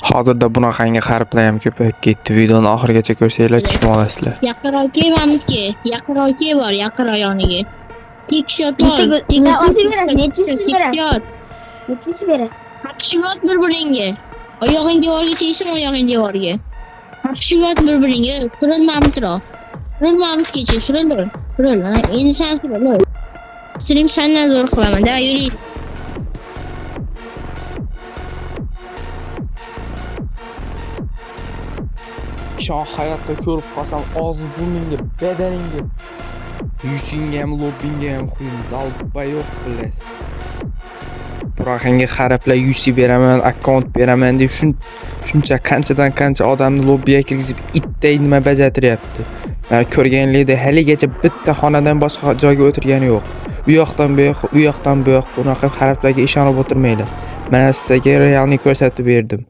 Hozirda bunaqangi harflar ham ko'payib ketdi. Videoni oxirigacha ko'rsanglar tushunib olasizlar. Yaqinroqga mamki. Yaqinroqga bor, yaqin rayoniga. Tekshot ol. Nechisi berasiz? Haqshivot bir-biringga. Oyog'ing devorga tegsin, oyog'ing devorga. Haqshivot bir-biringga. Surilmamtiro. Surilmamtgacha, suril. Endi sen suril. Sirim sendan zo'r qilaman. Da yuri. Ishon hayotda ko'rib qolsam, og'zing burningga, badaningga, yuzingga ham, lobbingga ham quyim dalba yo'q bilasiz. Bunaqangi harflar yuzi beraman, akkaunt beraman deb shuncha qanchadan qancha odamni lobbiga kirgizib itday nima bajartiryapti. Men ko'rganlikda haligacha bitta xonadan boshqa joyga o'tirgani yo'q. U yoqdan bu yoqqa, u yoqdan bu yoqqa bunaqa harflarga ishonib o'tirmaydi. Mana sizga realni ko'rsatib berdim.